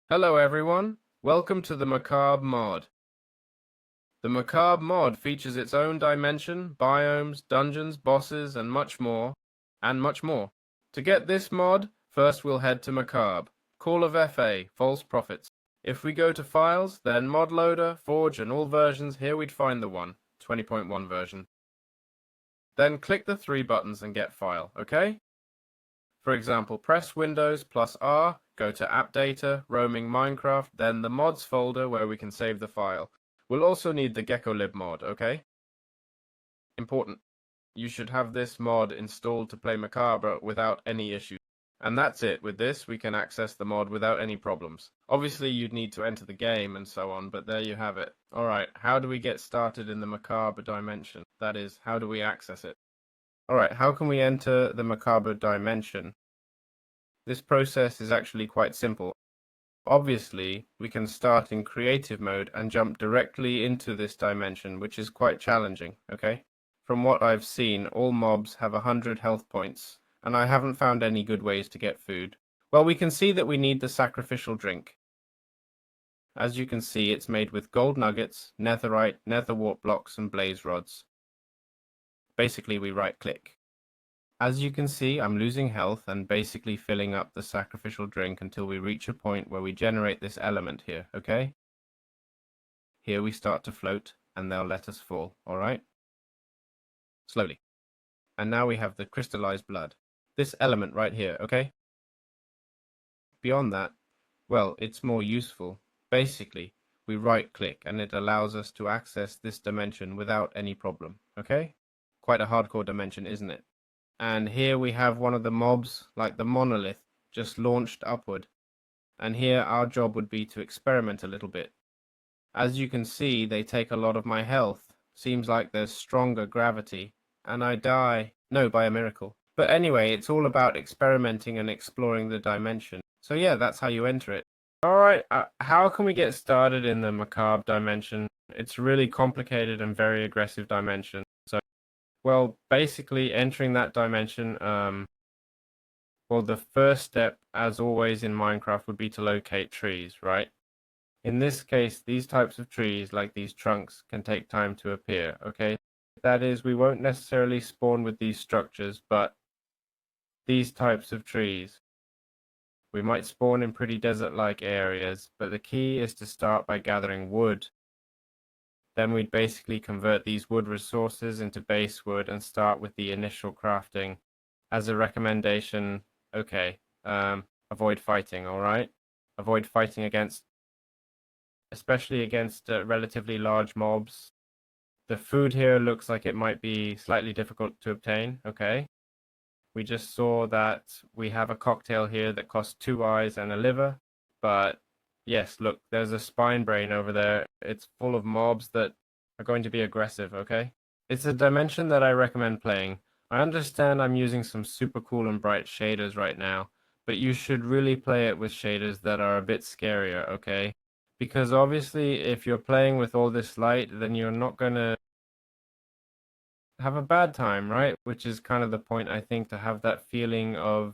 Hello everyone, welcome to the Macabre Mod. The Macabre Mod features its own dimension, biomes, dungeons, bosses, and much more. To get this mod, first we'll head to Macabre, Call of FA, False Prophets. If we go to Files, then Mod Loader, Forge, and all versions, here we'd find the 20.1 version. Then click the 3 buttons and get File, okay? For example, press Windows plus R, go to App Data, Roaming Minecraft, then the Mods folder where we can save the file. We'll also need the GeckoLib mod, okay? Important. You should have this mod installed to play Macabre without any issues. And that's it. With this, we can access the mod without any problems. Obviously, you'd need to enter the game and so on, but there you have it. Alright, how do we get started in the Macabre dimension? That is, how do we access it? Alright, how can we enter the Macabre dimension? This process is actually quite simple. Obviously, we can start in creative mode and jump directly into this dimension, which is quite challenging, okay? From what I've seen, all mobs have 100 health points, and I haven't found any good ways to get food. Well, we can see that we need the sacrificial drink. As you can see, it's made with gold nuggets, netherite, nether wart blocks, and blaze rods. Basically, we right-click. As you can see, I'm losing health and basically filling up the sacrificial drink until we reach a point where we generate this element here, okay? Here we start to float, and they'll let us fall, alright? Slowly. And now we have the crystallized blood. This element right here, okay? Beyond that, well, it's more useful. Basically, we right-click, and it allows us to access this dimension without any problem, okay? Quite a hardcore dimension, isn't it? And here we have one of the mobs, like the monolith, just launched upward. And here our job would be to experiment a little bit. As you can see, they take a lot of my health. Seems like there's stronger gravity. And I die. No, by a miracle. But anyway, it's all about experimenting and exploring the dimension. So yeah, that's how you enter it. Alright, how can we get started in the Macabre dimension? It's really complicated and very aggressive dimension. Well, basically entering that dimension, well, the first step, as always in Minecraft, would be to locate trees, right? In this case, these types of trees, like these trunks, can take time to appear, okay? That is, we won't necessarily spawn with these structures, but these types of trees. We might spawn in pretty desert-like areas, but the key is to start by gathering wood. Then we'd basically convert these wood resources into base wood and start with the initial crafting. As a recommendation, okay, avoid fighting, alright? Avoid fighting especially against relatively large mobs. The food here looks like it might be slightly difficult to obtain, okay? We just saw that we have a cocktail here that costs 2 eyes and a liver, but yes, look, there's a spine brain over there. It's full of mobs that are going to be aggressive, okay? It's a dimension that I recommend playing. I understand I'm using some super cool and bright shaders right now, but you should really play it with shaders that are a bit scarier, okay? Because obviously, if you're playing with all this light, then you're not gonna have a bad time, right? Which is kind of the point, I think, to have that feeling of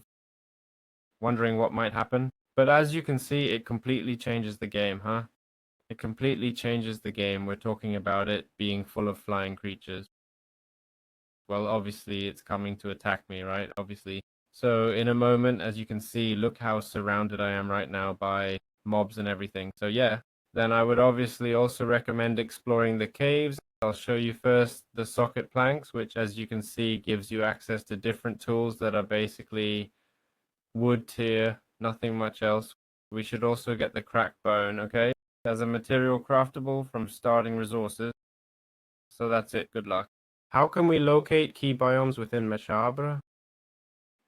wondering what might happen. But as you can see, it completely changes the game, huh? It completely changes the game. We're talking about it being full of flying creatures. Well, obviously, it's coming to attack me, right? Obviously. So in a moment, as you can see, look how surrounded I am right now by mobs and everything. So yeah, then I would obviously also recommend exploring the caves. I'll show you first the socket planks, which as you can see gives you access to different tools that are basically wood tier, nothing much else. We should also get the crack bone, okay? As a material craftable from starting resources. So that's it, good luck. How can we locate key biomes within Macabre?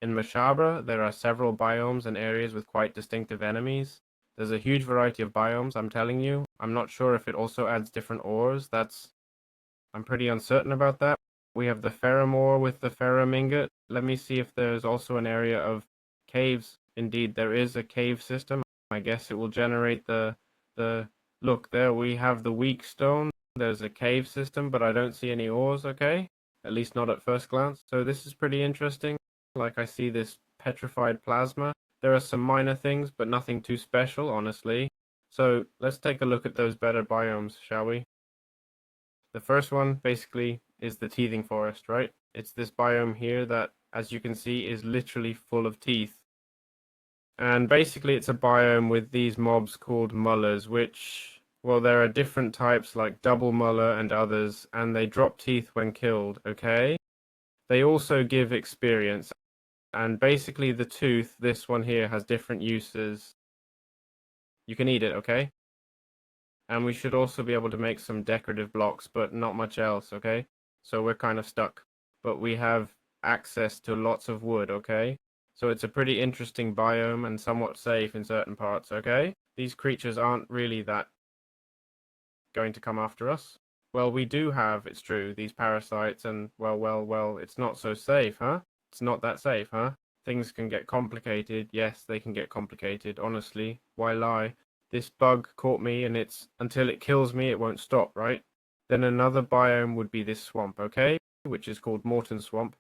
In Macabre, there are several biomes and areas with quite distinctive enemies. There's a huge variety of biomes, I'm telling you. I'm not sure if it also adds different ores. I'm pretty uncertain about that. We have the ferrum ore with the ferrum ingot. Let me see if there's also an area of caves. Indeed, there is a cave system. I guess it will generate the look, there we have the weak stone. There's a cave system, but I don't see any ores, okay? At least not at first glance. So this is pretty interesting. Like I see this petrified plasma. There are some minor things, but nothing too special, honestly. So let's take a look at those better biomes, shall we? The first one, basically, is the teething forest, right? It's this biome here that, as you can see, is literally full of teeth. And basically it's a biome with these mobs called mullers, which, well, there are different types like double muller and others, and they drop teeth when killed, okay? They also give experience, and basically the tooth, this one here, has different uses. You can eat it, okay? And we should also be able to make some decorative blocks, but not much else, okay? So we're kind of stuck. But we have access to lots of wood, okay? So it's a pretty interesting biome and somewhat safe in certain parts, okay? These creatures aren't really that going to come after us. Well, we do have, it's true, these parasites and, well, it's not so safe, huh? It's not that safe, huh? Things can get complicated. Yes, they can get complicated, honestly. Why lie? This bug caught me and until it kills me, it won't stop, right? Then another biome would be this swamp, okay? Which is called Mortem Swamp.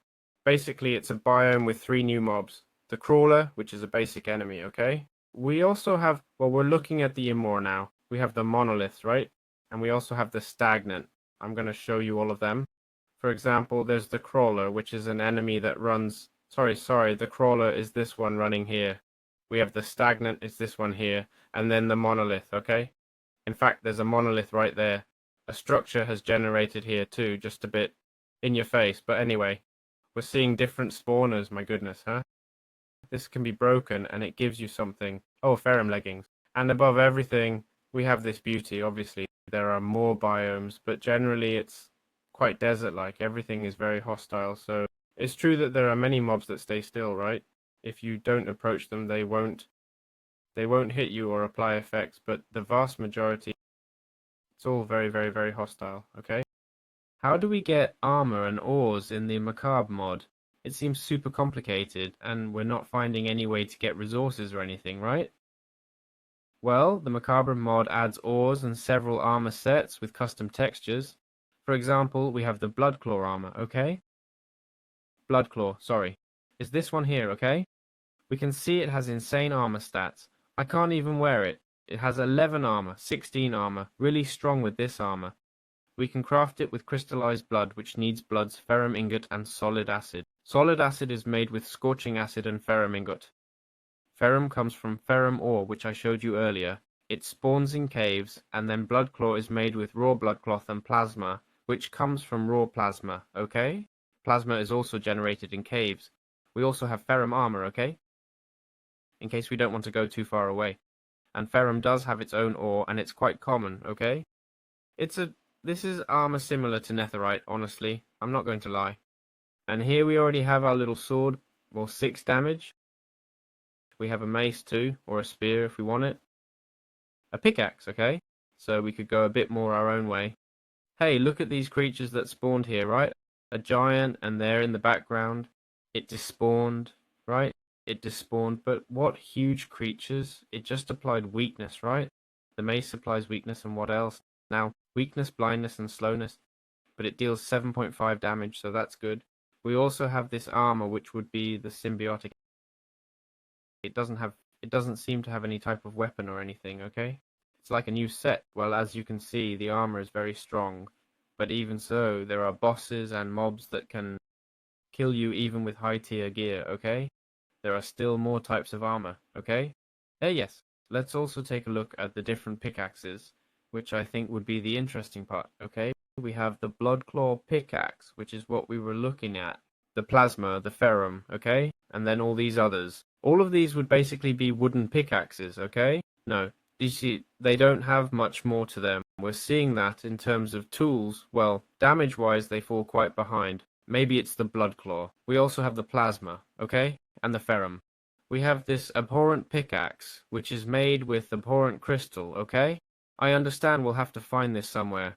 Basically, it's a biome with 3 new mobs. The crawler, which is a basic enemy, okay? We also have, well, we're looking at the immor now. We have the monoliths, right? And we also have the stagnant. I'm going to show you all of them. For example, there's the crawler, which is an enemy that runs... Sorry, the crawler is this one running here. We have the stagnant is this one here, and then the monolith, okay? In fact, there's a monolith right there. A structure has generated here too, just a bit in your face. But anyway, we're seeing different spawners, my goodness, huh? This can be broken and it gives you something. Oh, ferrum leggings. And above everything, we have this beauty, obviously. There are more biomes, but generally it's quite desert-like. Everything is very hostile, so it's true that there are many mobs that stay still, right? If you don't approach them, they won't hit you or apply effects, but the vast majority, it's all very hostile, okay? How do we get armor and ores in the Macabre mod? It seems super complicated, and we're not finding any way to get resources or anything, right? Well, the Macabre mod adds ores and several armor sets with custom textures. For example, we have the Bloodclaw armor, okay? Bloodclaw, sorry. Is this one here, okay? We can see it has insane armor stats. I can't even wear it. It has 11 armor, 16 armor, really strong with this armor. We can craft it with crystallized blood, which needs blood's ferrum ingot and solid acid. Solid acid is made with scorching acid and ferrum ingot. Ferrum comes from ferrum ore, which I showed you earlier. It spawns in caves, and then Bloodclaw is made with raw bloodcloth and plasma, which comes from raw plasma, okay? Plasma is also generated in caves. We also have ferrum armor, okay? In case we don't want to go too far away. And ferrum does have its own ore, and it's quite common, okay? This is armor similar to netherite, honestly. I'm not going to lie. And here we already have our little sword, well, 6 damage. We have a mace too, or a spear if we want it. A pickaxe, okay? So we could go a bit more our own way. Hey, look at these creatures that spawned here, right? A giant, and there in the background. It despawned, right? It despawned, but what huge creatures. It just applied weakness, right? The mace applies weakness, and what else? Now, weakness, blindness, and slowness, but it deals 7.5 damage, so that's good. We also have this armor, which would be the symbiotic. It doesn't seem to have any type of weapon or anything, okay? It's like a new set. Well, as you can see, the armor is very strong, but even so, there are bosses and mobs that can kill you even with high tier gear, okay? There are still more types of armor, okay? Yes, let's also take a look at the different pickaxes, which I think would be the interesting part, okay? We have the Bloodclaw pickaxe, which is what we were looking at. The plasma, the ferrum, okay? And then all these others. All of these would basically be wooden pickaxes, okay? No, you see, they don't have much more to them. We're seeing that in terms of tools. Well, damage-wise, they fall quite behind. Maybe it's the Bloodclaw. We also have the plasma, okay? And the ferrum. We have this abhorrent pickaxe, which is made with abhorrent crystal, okay? I understand we'll have to find this somewhere.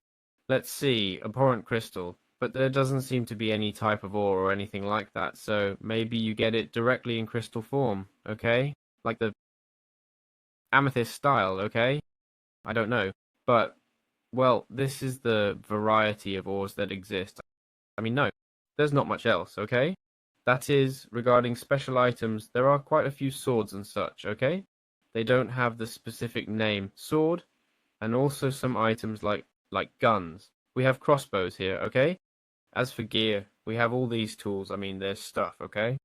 Let's see, abhorrent crystal. But there doesn't seem to be any type of ore or anything like that, so maybe you get it directly in crystal form, okay? Like the amethyst style, okay? I don't know. But, well, this is the variety of ores that exist. I mean, no, there's not much else, okay? That is, regarding special items, there are quite a few swords and such, okay? They don't have the specific name sword, and also some items like guns. We have crossbows here, okay? As for gear, we have all these tools. I mean, there's stuff, okay?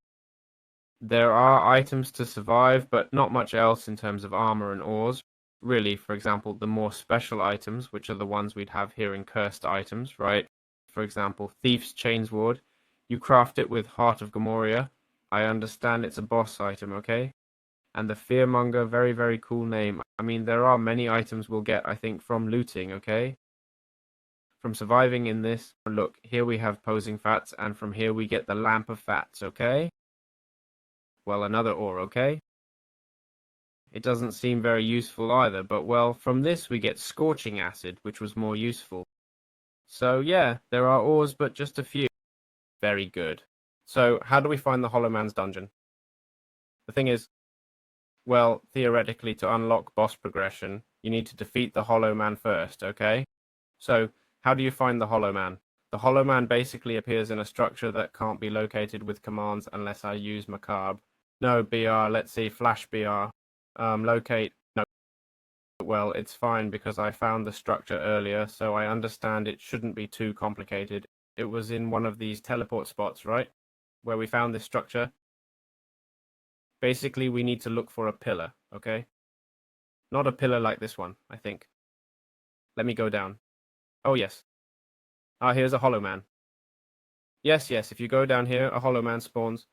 There are items to survive, but not much else in terms of armor and ores. Really, for example, the more special items, which are the ones we'd have here in cursed items, right? For example, Thief's CHAINSWORD. You craft it with Heart of GOMORIA. I understand it's a boss item, okay? And the Fearmonger, very, very cool name. I mean, there are many items we'll get, I think, from looting, okay? From surviving in this. Look, here we have Posing Fats, and from here we get the Lamp of Fats, okay? Well, another ore, okay? It doesn't seem very useful either, but well, from this we get Scorching Acid, which was more useful. So yeah, there are ores, but just a few. Very good. So, how do we find the Hollow Man's dungeon? The thing is, well, theoretically, to unlock boss progression, you need to defeat the Hollow Man first, okay? So, how do you find the Hollow Man? The Hollow Man basically appears in a structure that can't be located with commands unless I use Macabre. No, BR, let's see, flash BR. Locate, no. Well, it's fine because I found the structure earlier, so I understand it shouldn't be too complicated. It was in one of these teleport spots, right? Where we found this structure. Basically, we need to look for a pillar, okay? Not a pillar like this one, I think. Let me go down. Oh, yes. Ah, here's a Hollow Man. Yes, if you go down here, a Hollow Man spawns.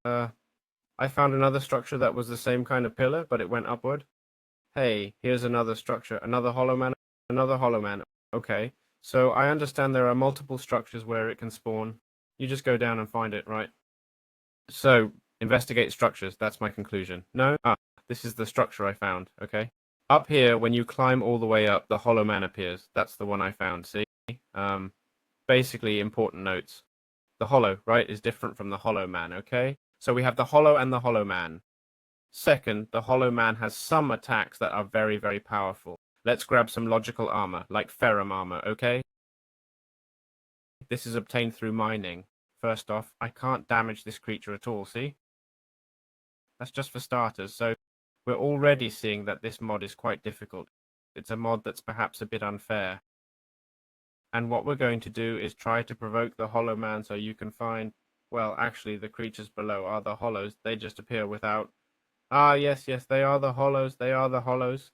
I found another structure that was the same kind of pillar, but it went upward. Hey, here's another structure, another Hollow Man, another Hollow Man. Okay, so I understand there are multiple structures where it can spawn. You just go down and find it, right? So, investigate structures, that's my conclusion. No? Ah, this is the structure I found, okay? Up here, when you climb all the way up, the Hollow Man appears. That's the one I found, see? Basically, important notes. The Hollow, right, is different from the Hollow Man, okay? So we have the Hollow and the Hollow Man. Second, the Hollow Man has some attacks that are very, very powerful. Let's grab some logical armor, like ferrum armor, okay? This is obtained through mining. First off, I can't damage this creature at all, see? That's just for starters, so we're already seeing that this mod is quite difficult. It's a mod that's perhaps a bit unfair. And what we're going to do is try to provoke the Hollow Man so you can find, well, actually the creatures below are the hollows. They just appear without... Ah, yes, they are the hollows. They are the hollows.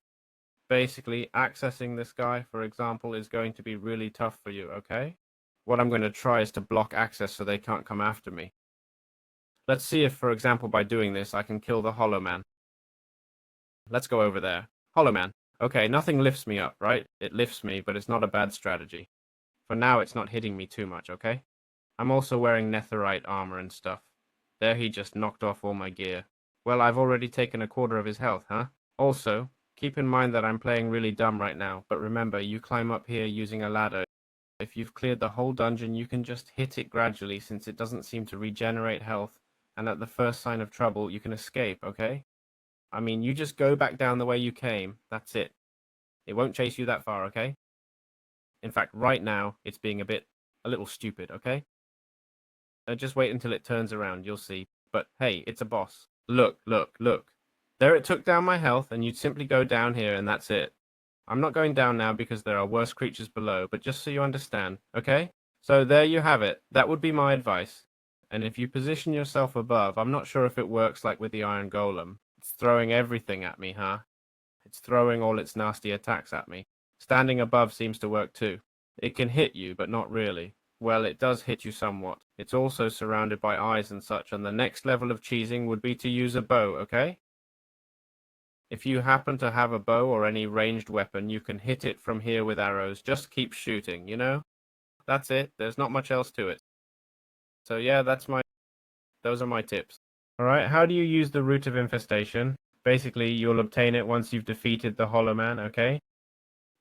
Basically, accessing this guy, for example, is going to be really tough for you, okay? What I'm going to try is to block access so they can't come after me. Let's see if, for example, by doing this, I can kill the Hollow Man. Let's go over there. Hollow Man. Okay, nothing lifts me up, right? It lifts me, but it's not a bad strategy. For now, it's not hitting me too much, okay? I'm also wearing netherite armor and stuff. There he just knocked off all my gear. Well, I've already taken a quarter of his health, huh? Also, keep in mind that I'm playing really dumb right now, but remember, you climb up here using a ladder. If you've cleared the whole dungeon, you can just hit it gradually since it doesn't seem to regenerate health, and at the first sign of trouble, you can escape, okay? I mean, you just go back down the way you came, that's it. It won't chase you that far, okay? In fact, right now, it's being a little stupid, okay? Just wait until it turns around, you'll see. But hey, it's a boss. Look. There it took down my health, and you'd simply go down here, and that's it. I'm not going down now because there are worse creatures below, but just so you understand, okay? So there you have it. That would be my advice. And if you position yourself above, I'm not sure if it works like with the Iron Golem. It's throwing everything at me, huh? It's throwing all its nasty attacks at me. Standing above seems to work too. It can hit you, but not really. Well, it does hit you somewhat. It's also surrounded by eyes and such, and the next level of cheesing would be to use a bow, okay? If you happen to have a bow or any ranged weapon, you can hit it from here with arrows. Just keep shooting, you know? That's it. There's not much else to it. So yeah, those are my tips. Alright, how do you use the Root of Infestation? Basically, you'll obtain it once you've defeated the Hollow Man, okay?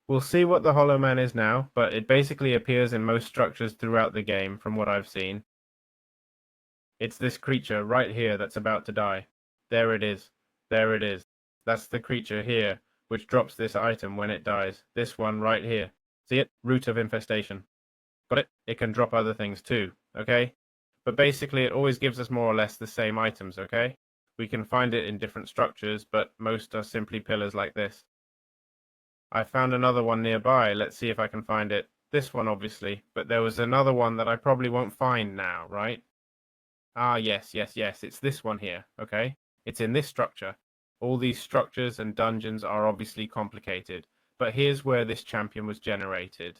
We'll see what the Hollow Man is now, but it basically appears in most structures throughout the game, from what I've seen. It's this creature right here that's about to die. There it is. There it is. That's the creature here, which drops this item when it dies. This one right here. See it? Root of Infestation. Got it? It can drop other things too, okay? But basically it always gives us more or less the same items, okay? We can find it in different structures, but most are simply pillars like this. I found another one nearby. Let's see if I can find it. This one, obviously, but there was another one that I probably won't find now, right? Ah, yes, yes, yes, it's this one here, okay? It's in this structure. All these structures and dungeons are obviously complicated, but here's where this champion was generated.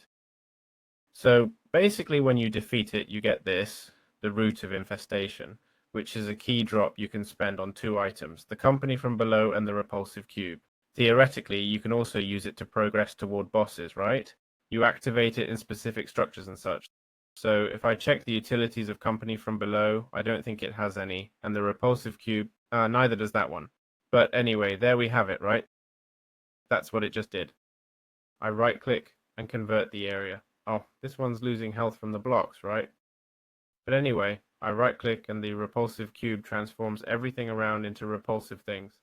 So basically when you defeat it, you get this, the Root of Infestation, which is a key drop you can spend on 2 items, the Company from Below and the Repulsive Cube. Theoretically, you can also use it to progress toward bosses, right? You activate it in specific structures and such. So if I check the utilities of Company from Below, I don't think it has any, and the Repulsive Cube, neither does that one. But anyway, there we have it, right? That's what it just did. I right-click and convert the area. Oh, this one's losing health from the blocks, right? But anyway, I right-click and the Repulsive Cube transforms everything around into repulsive things,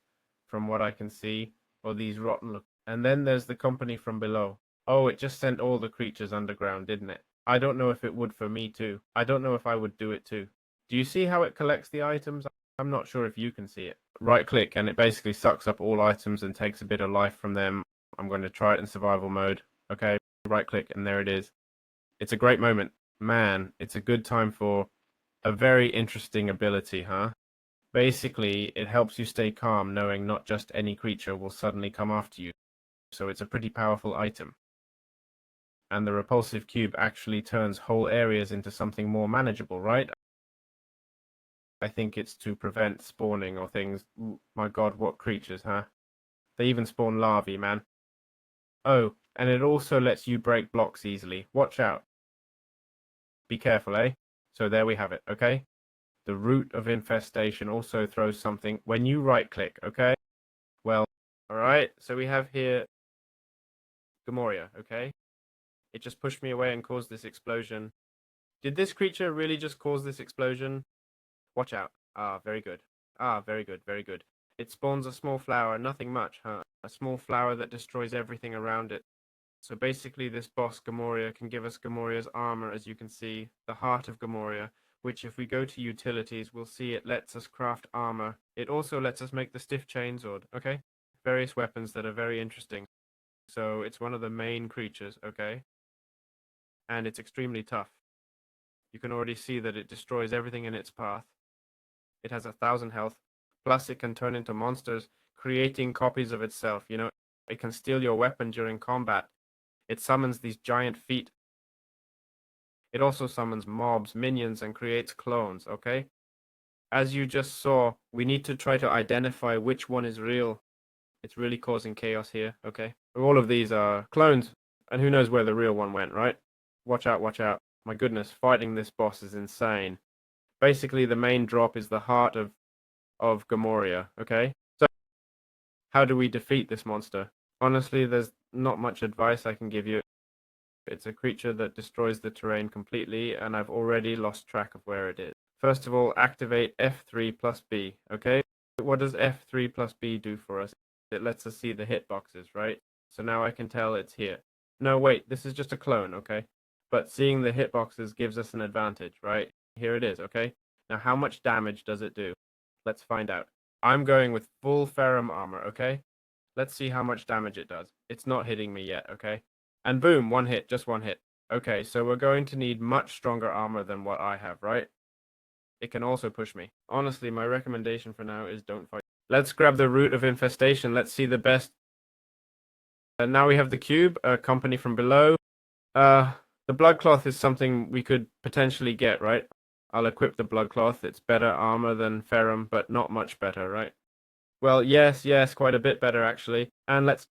from what I can see, or these rotten look. And then there's the Company from Below. Oh, it just sent all the creatures underground, didn't it? I don't know if it would for me too. I don't know if I would do it too. Do you see how it collects the items? I'm not sure if you can see it. Right click and it basically sucks up all items and takes a bit of life from them. I'm going to try it in survival mode. Okay, right click and there it is. It's a great moment. Man, it's a good time for a very interesting ability, huh? Basically, it helps you stay calm knowing not just any creature will suddenly come after you. So it's a pretty powerful item. And the Repulsive Cube actually turns whole areas into something more manageable, right? I think it's to prevent spawning or things. Ooh, my god, what creatures, huh? They even spawn larvae, man. Oh, and it also lets you break blocks easily. Watch out. Be careful, eh? So there we have it, okay? The Root of Infestation also throws something when you right-click, okay? Well, alright, so we have here GOMORIA, okay? It just pushed me away and caused this explosion. Did this creature really just cause this explosion? Watch out. Ah, very good. Ah, very good, very good. It spawns a small flower, nothing much, huh? A small flower that destroys everything around it. So basically this boss, GOMORIA, can give us GOMORIA's armor, as you can see, the heart of GOMORIA, which if we go to utilities, we'll see it lets us craft armor. It also lets us make the stiff chainsword, okay? Various weapons that are very interesting. So it's one of the main creatures, okay? And it's extremely tough. You can already see that it destroys everything in its path. It has 1,000 health, plus it can turn into monsters, creating copies of itself, you know? It can steal your weapon during combat. It summons these giant feet. It also summons mobs, minions, and creates clones, okay? As you just saw, we need to try to identify which one is real. It's really causing chaos here, okay? All of these are clones, and who knows where the real one went, right? Watch out, watch out. My goodness, fighting this boss is insane. Basically, the main drop is the heart of GOMORIA, okay? So, how do we defeat this monster? Honestly, there's not much advice I can give you. It's a creature that destroys the terrain completely, and I've already lost track of where it is. First of all, activate F3 plus B, okay? What does F3 plus B do for us? It lets us see the hitboxes, right? So now I can tell it's here. No, wait, this is just a clone, okay? But seeing the hitboxes gives us an advantage, right? Here it is, okay? Now how much damage does it do? Let's find out. I'm going with full ferrum armor, okay? Let's see how much damage it does. It's not hitting me yet, okay? And boom, one hit, just one hit. Okay, so we're going to need much stronger armor than what I have, right? It can also push me. Honestly, my recommendation for now is don't fight. Let's grab the Root of Infestation. Let's see the best. And now we have the cube, a Company from Below. The blood cloth is something we could potentially get, right? I'll equip the blood cloth. It's better armor than ferrum, but not much better, right? Well, yes, quite a bit better actually. And let's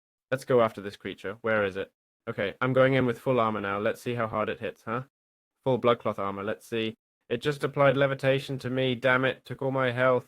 go after this creature. Where is it? Okay, I'm going in with full armor now. Let's see how hard it hits, huh? Full bloodcloth armor. Let's see. It just applied levitation to me. Damn it, took all my health.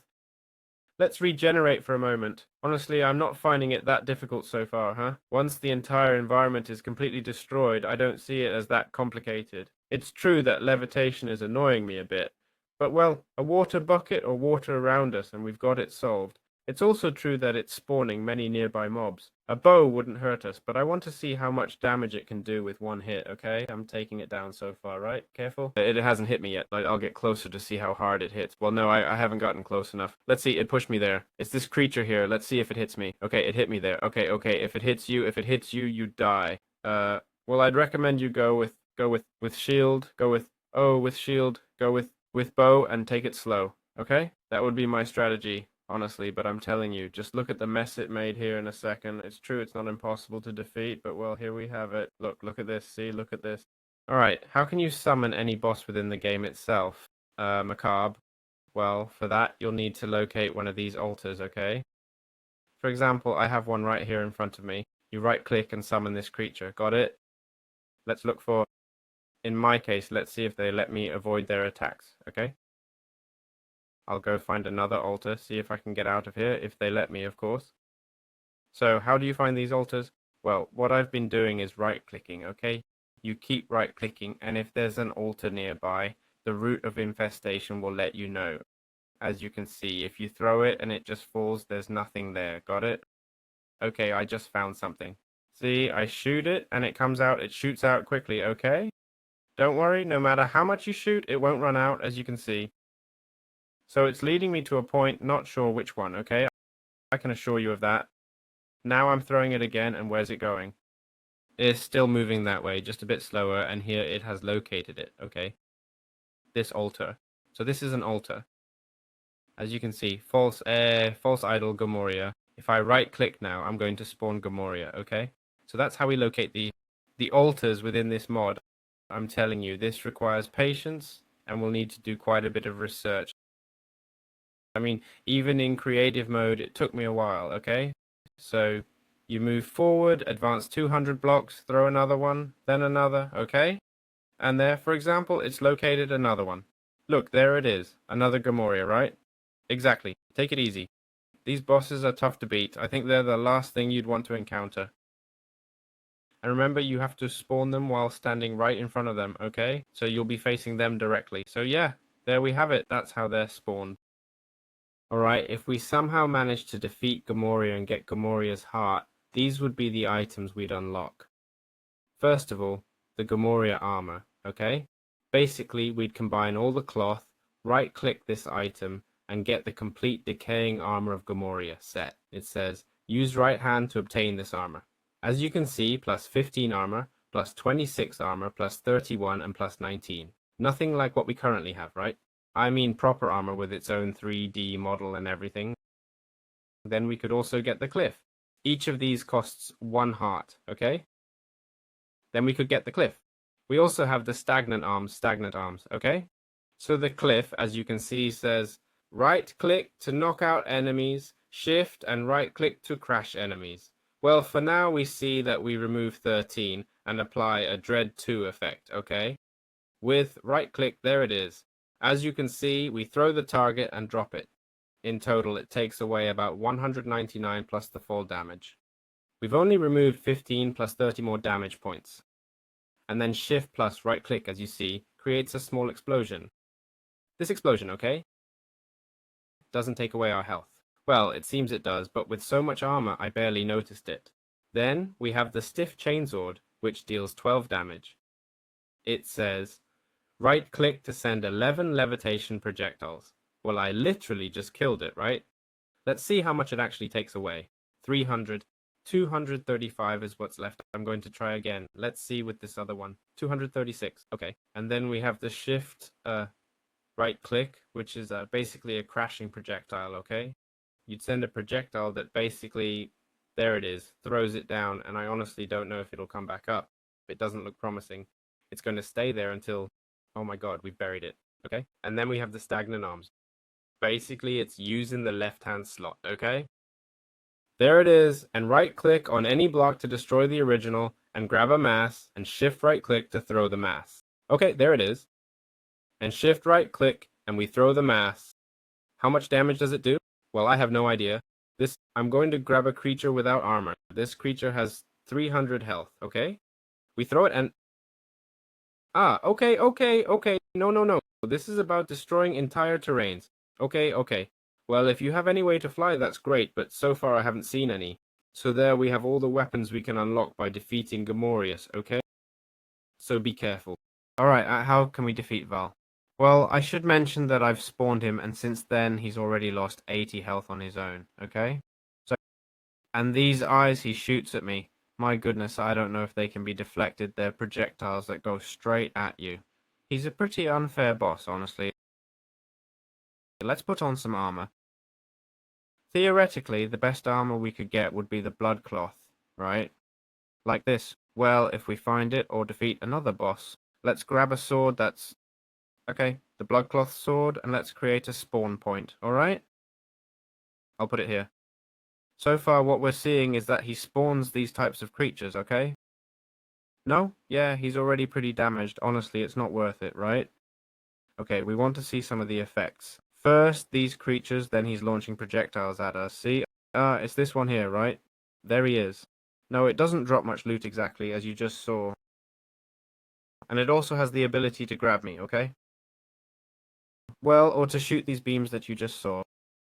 Let's regenerate for a moment. Honestly, I'm not finding it that difficult so far, huh? Once the entire environment is completely destroyed, I don't see it as that complicated. It's true that levitation is annoying me a bit. But well, a water bucket or water around us and we've got it solved. It's also true that it's spawning many nearby mobs. A bow wouldn't hurt us, but I want to see how much damage it can do with one hit, okay? I'm taking it down so far, right? Careful. It hasn't hit me yet. I'll get closer to see how hard it hits. Well, no, I haven't gotten close enough. Let's see, it pushed me there. It's this creature here. Let's see if it hits me. Okay, it hit me there. Okay, if it hits you, you die. Well, I'd recommend you go with shield, with shield, go with bow and take it slow, okay? That would be my strategy. Honestly, but I'm telling you, just look at the mess it made here in a second. It's true, it's not impossible to defeat, but well, here we have it. Look at this. See, look at this. All right, how can you summon any boss within the game itself? Macabre. Well, for that, you'll need to locate one of these altars, okay? For example, I have one right here in front of me. You right-click and summon this creature. Got it? Let's look for, in my case, let's see if they let me avoid their attacks, okay? I'll go find another altar, see if I can get out of here, if they let me, of course. So, how do you find these altars? Well, what I've been doing is right-clicking, okay? You keep right-clicking, and if there's an altar nearby, the root of infestation will let you know. As you can see, if you throw it and it just falls, there's nothing there. Got it? Okay, I just found something. See, I shoot it, and it comes out, it shoots out quickly, okay? Don't worry, no matter how much you shoot, it won't run out, as you can see. So it's leading me to a point, not sure which one, okay? I can assure you of that. Now I'm throwing it again, and where's it going? It's still moving that way, just a bit slower, and here it has located it, okay? This altar. So this is an altar. As you can see, false idol GOMORIA. If I right-click now, I'm going to spawn GOMORIA, okay? So that's how we locate the altars within this mod. I'm telling you, this requires patience, and we'll need to do quite a bit of research. I mean, even in creative mode, it took me a while, okay? So you move forward, advance 200 blocks, throw another one, then another, okay? And there, for example, it's located another one. Look, there it is, another GOMORIA, right? Exactly. Take it easy. These bosses are tough to beat. I think they're the last thing you'd want to encounter. And remember, you have to spawn them while standing right in front of them, okay? So you'll be facing them directly. So yeah, there we have it. That's how they're spawned. Alright, if we somehow manage to defeat GOMORIA and get GOMORIA's heart, these would be the items we'd unlock. First of all, the GOMORIA armor, okay? Basically, we'd combine all the cloth, right-click this item, and get the complete decaying armor of GOMORIA set. It says, use right hand to obtain this armor. As you can see, plus 15 armor, plus 26 armor, plus 31, and plus 19. Nothing like what we currently have, right? I mean proper armor with its own 3D model and everything. Then we could also get the cliff. Each of these costs 1 heart, okay? Then we could get the cliff. We also have the stagnant arms, okay? So the cliff, as you can see, says right-click to knock out enemies, shift and right-click to crash enemies. Well, for now we see that we remove 13 and apply a Dread 2 effect, okay? With right-click, there it is. As you can see, we throw the target and drop it. In total, it takes away about 199 plus the fall damage. We've only removed 15 plus 30 more damage points. And then shift plus right-click, as you see, creates a small explosion. This explosion, okay, doesn't take away our health. Well, it seems it does, but with so much armor, I barely noticed it. Then we have the stiff chainsword, which deals 12 damage. It says, right-click to send 11 levitation projectiles. Well, I literally just killed it, right? Let's see how much it actually takes away. 300. 235 is what's left. I'm going to try again. Let's see with this other one. 236. Okay. And then we have the shift right-click, which is basically a crashing projectile, okay? You'd send a projectile that basically, there it is, throws it down, and I honestly don't know if it'll come back up. It doesn't look promising. It's going to stay there until, oh my god, we buried it, okay? And then we have the stagnant arms. Basically, it's using the left-hand slot, okay? There it is, and right-click on any block to destroy the original, and grab a mass, and shift right-click to throw the mass. Okay, there it is. And shift right-click, and we throw the mass. How much damage does it do? Well, I have no idea. I'm going to grab a creature without armor. This creature has 300 health, okay? We throw it and... okay. No. This is about destroying entire terrains. Okay. Well, if you have any way to fly, that's great, but so far I haven't seen any. So there we have all the weapons we can unlock by defeating GOMORIA, okay? So be careful. Alright, how can we defeat Val? Well, I should mention that I've spawned him, and since then he's already lost 80 health on his own, okay? And these eyes he shoots at me. My goodness, I don't know if they can be deflected. They're projectiles that go straight at you. He's a pretty unfair boss, honestly. Let's put on some armor. Theoretically, the best armor we could get would be the blood cloth, right? Like this. Well, if we find it or defeat another boss, let's grab a sword that's... Okay, the blood cloth sword, and let's create a spawn point, alright? I'll put it here. So far, what we're seeing is that he spawns these types of creatures, okay? No? Yeah, he's already pretty damaged. Honestly, it's not worth it, right? Okay, we want to see some of the effects. First, these creatures, then he's launching projectiles at us. See? It's this one here, right? There he is. No, it doesn't drop much loot exactly, as you just saw. And it also has the ability to grab me, okay? Well, or to shoot these beams that you just saw.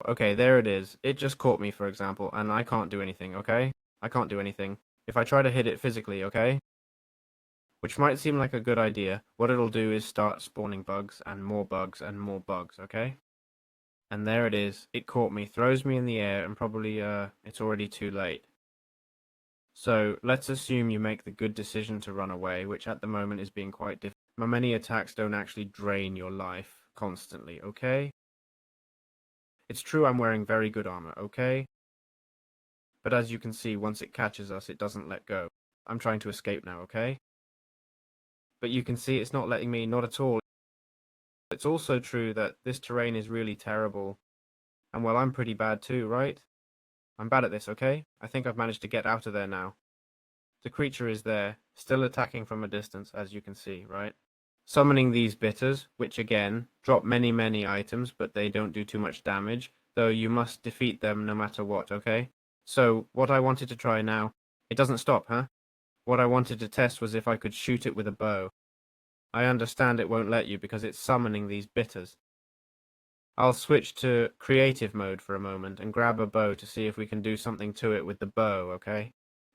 Okay, there it is. It just caught me, for example, and I can't do anything, okay? I can't do anything. If I try to hit it physically, okay? Which might seem like a good idea, what it'll do is start spawning bugs and more bugs and more bugs, okay? And there it is. It caught me, throws me in the air, and probably, it's already too late. So, let's assume you make the good decision to run away, which at the moment is being quite difficult. Many attacks don't actually drain your life constantly, okay? It's true I'm wearing very good armor, okay? But as you can see, once it catches us, it doesn't let go. I'm trying to escape now, okay? But you can see it's not letting me, not at all. It's also true that this terrain is really terrible. And well, I'm pretty bad too, right? I'm bad at this, okay? I think I've managed to get out of there now. The creature is there, still attacking from a distance, as you can see, right? Summoning these bitters, which again, drop many items, but they don't do too much damage, though you must defeat them no matter what, okay? So, what I wanted to try now... It doesn't stop, huh? What I wanted to test was if I could shoot it with a bow. I understand it won't let you because it's summoning these bitters. I'll switch to creative mode for a moment and grab a bow to see if we can do something to it with the bow, okay?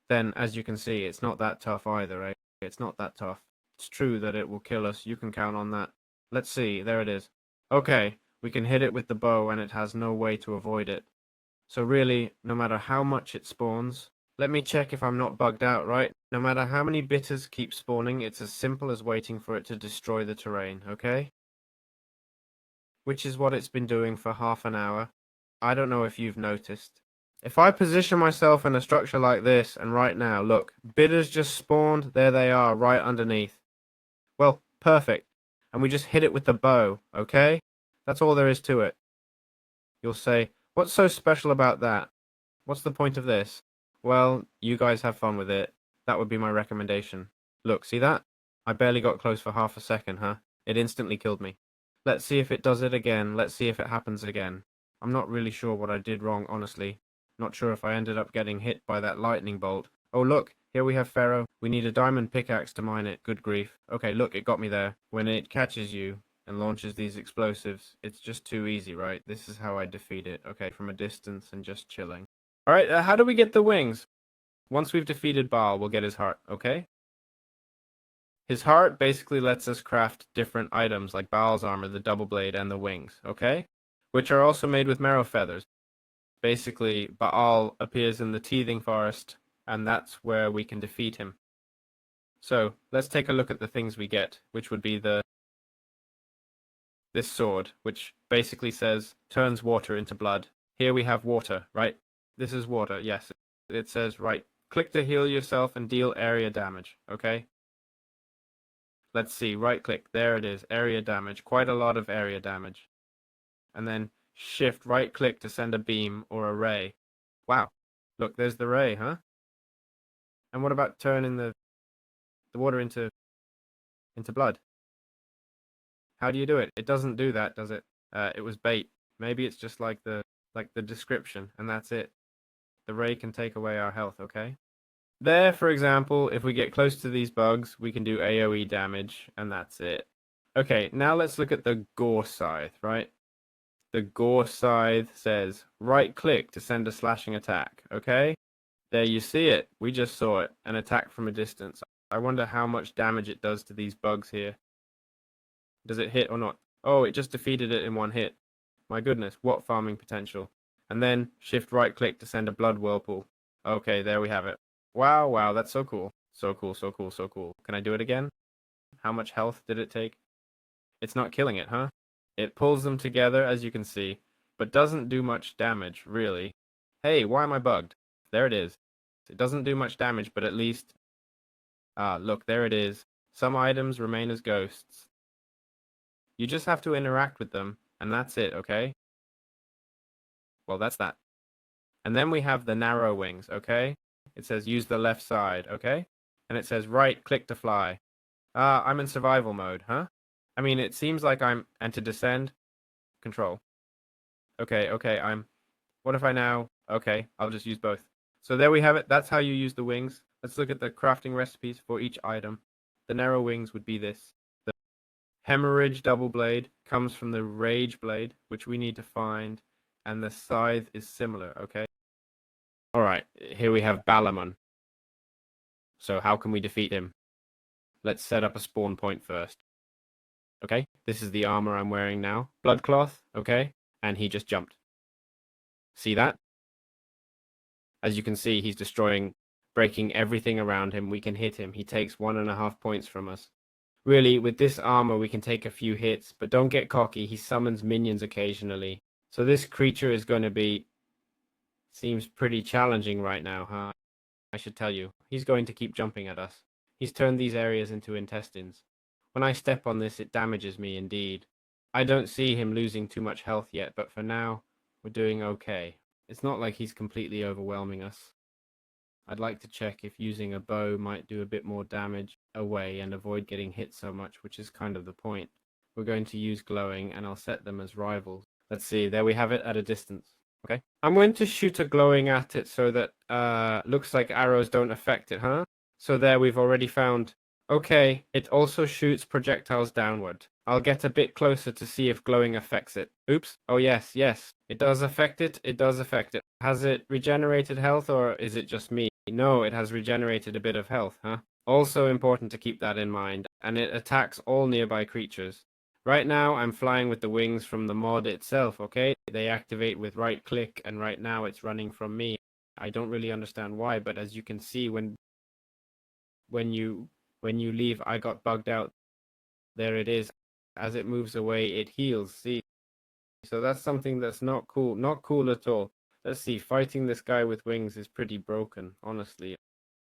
Then, as you can see, it's not that tough either, eh? It's not that tough. It's true that it will kill us, you can count on that. Let's see, there it is. Okay, we can hit it with the bow and it has no way to avoid it. So really, no matter how much it spawns, let me check if I'm not bugged out, right? No matter how many bitters keep spawning, it's as simple as waiting for it to destroy the terrain, okay? Which is what it's been doing for half an hour. I don't know if you've noticed. If I position myself in a structure like this, and right now, look, bitters just spawned, there they are, right underneath. Well, perfect. And we just hit it with the bow, okay? That's all there is to it. You'll say, what's so special about that? What's the point of this? Well, you guys have fun with it. That would be my recommendation. Look, see that? I barely got close for half a second, huh? It instantly killed me. Let's see if it does it again. Let's see if it happens again. I'm not really sure what I did wrong, honestly. Not sure if I ended up getting hit by that lightning bolt. Oh, look, here we have Pharaoh. We need a diamond pickaxe to mine it. Good grief. Okay, look, it got me there. When it catches you and launches these explosives, it's just too easy, right? This is how I defeat it. Okay, from a distance and just chilling. Alright, how do we get the wings? Once we've defeated Baal, we'll get his heart, okay? His heart basically lets us craft different items like Baal's armor, the double blade, and the wings, okay? Which are also made with marrow feathers. Basically, Baal appears in the teething forest, and that's where we can defeat him. So, let's take a look at the things we get, which would be this sword, which basically says, turns water into blood. Here we have water, right? This is water, yes. It says, right, click to heal yourself and deal area damage, okay? Let's see, right click, there it is, area damage, quite a lot of area damage. And then shift right click to send a beam or a ray. Wow, look, there's the ray, huh? And what about turning the water into blood? How do you do it? It doesn't do that, does it? It was bait. Maybe it's just like the description, and that's it. The ray can take away our health, okay? There, for example, if we get close to these bugs, we can do AoE damage, and that's it. Okay, now let's look at the GORE scythe, right? The GORE scythe says, right click to send a slashing attack, okay? There you see it. We just saw it. An attack from a distance. I wonder how much damage it does to these bugs here. Does it hit or not? Oh, it just defeated it in one hit. My goodness, what farming potential. And then shift right click to send a blood whirlpool. Okay, there we have it. Wow, wow, that's so cool. So cool, so cool, so cool. Can I do it again? How much health did it take? It's not killing it, huh? It pulls them together, as you can see, but doesn't do much damage, really. Hey, why am I bugged? There it is. It doesn't do much damage, but at least... Ah, look, there it is. Some items remain as ghosts. You just have to interact with them, and that's it, okay? Well, that's that. And then we have the narrow wings, okay? It says use the left side, okay? And it says right click to fly. Ah, I'm in survival mode, huh? I mean, it seems like and to descend, control. Okay, what if I now, okay, I'll just use both. So there we have it. That's how you use the wings. Let's look at the crafting recipes for each item. The narrow wings would be this. The hemorrhage double blade comes from the rage blade, which we need to find, and the scythe is similar, okay? All right, here we have BALAMON. So how can we defeat him? Let's set up a spawn point first. Okay, this is the armor I'm wearing now. Bloodcloth, okay, and he just jumped. See that? As you can see, he's destroying, breaking everything around him. We can hit him. He takes 1.5 points from us. Really, with this armor, we can take a few hits, but don't get cocky. He summons minions occasionally. So this creature is going to be... Seems pretty challenging right now, huh? I should tell you. He's going to keep jumping at us. He's turned these areas into intestines. When I step on this, it damages me indeed. I don't see him losing too much health yet, but for now, we're doing okay. It's not like he's completely overwhelming us. I'd like to check if using a bow might do a bit more damage away and avoid getting hit so much, which is kind of the point. We're going to use glowing, and I'll set them as rivals. Let's see, there we have it at a distance. Okay. I'm going to shoot a glowing at it so that looks like arrows don't affect it, huh? So there we've already found. Okay, it also shoots projectiles downward. I'll get a bit closer to see if glowing affects it. Oops. Oh yes, yes. It does affect it. It does affect it. Has it regenerated health or is it just me? No, it has regenerated a bit of health, huh? Also important to keep that in mind. And it attacks all nearby creatures. Right now, I'm flying with the wings from the mod itself, okay? They activate with right click, and right now it's running from me. I don't really understand why, but as you can see, when you leave, I got bugged out. There it is. As it moves away, it heals, see? So that's something that's not cool. Not cool at all. Let's see, fighting this guy with wings is pretty broken, honestly.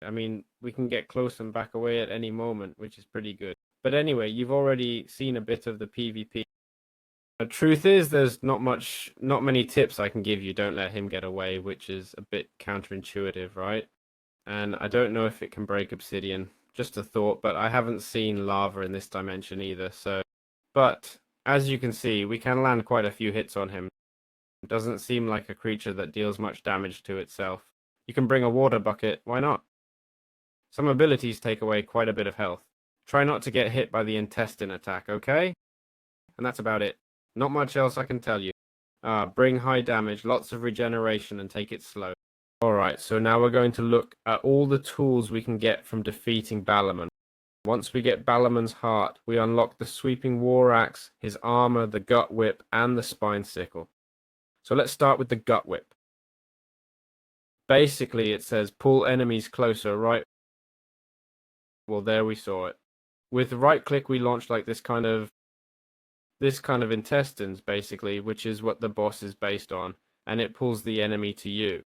I mean, we can get close and back away at any moment, which is pretty good. But anyway, you've already seen a bit of the PvP. The truth is, there's not many tips I can give you. Don't let him get away, which is a bit counterintuitive, right? And I don't know if it can break obsidian. Just a thought, but I haven't seen lava in this dimension either, so... But, as you can see, we can land quite a few hits on him. It doesn't seem like a creature that deals much damage to itself. You can bring a water bucket, why not? Some abilities take away quite a bit of health. Try not to get hit by the intestine attack, okay? And that's about it. Not much else I can tell you. Bring high damage, lots of regeneration, and take it slow. Alright, so now we're going to look at all the tools we can get from defeating BALAMON. Once we get Balamon's heart, we unlock the sweeping war axe, his armor, the gut whip, and the spine sickle. So let's start with the gut whip. Basically, it says pull enemies closer, right? Well, there we saw it. With right click, we launch like this kind of intestines, basically, which is what the boss is based on, and it pulls the enemy to you.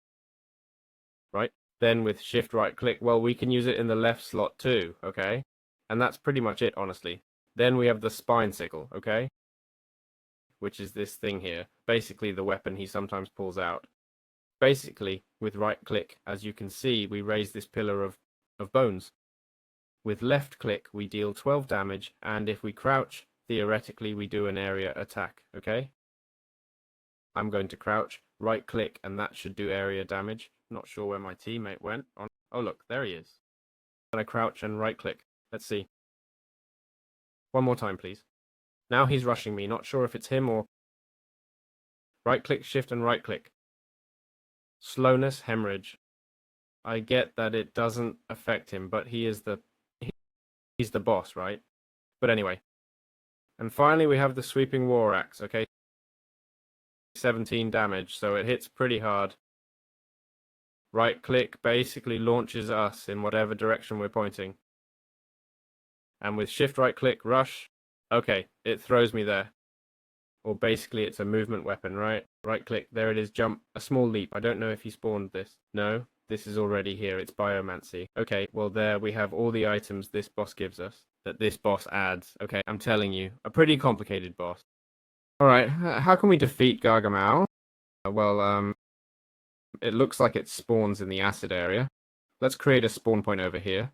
Right? Then with shift right click, well, we can use it in the left slot too, okay? And that's pretty much it, honestly. Then we have the spine sickle, okay? Which is this thing here. Basically the weapon he sometimes pulls out. Basically, with right click, as you can see, we raise this pillar of bones. With left click, we deal 12 damage, and if we crouch, theoretically we do an area attack, okay? I'm going to crouch, right click, and that should do area damage. Not sure where my teammate went. Oh look, there he is. And I crouch and right click. Let's see. One more time, please. Now he's rushing me. Not sure if it's him or... Right click, shift, and right click. Slowness, hemorrhage. I get that it doesn't affect him, but he's the boss, right? But anyway. And finally we have the sweeping war axe, okay? 17 damage, so it hits pretty hard. Right click basically launches us in whatever direction we're pointing. And with shift right click, rush, okay, it throws me there. Or basically it's a movement weapon, right? Right click, there it is, jump, a small leap. I don't know if he spawned this. No, this is already here, it's biomancy. Okay, well there we have all the items this boss gives us, that this boss adds. Okay, I'm telling you, a pretty complicated boss. Alright, how can we defeat GARGAMAW? Well, it looks like it spawns in the acid area. Let's create a spawn point over here.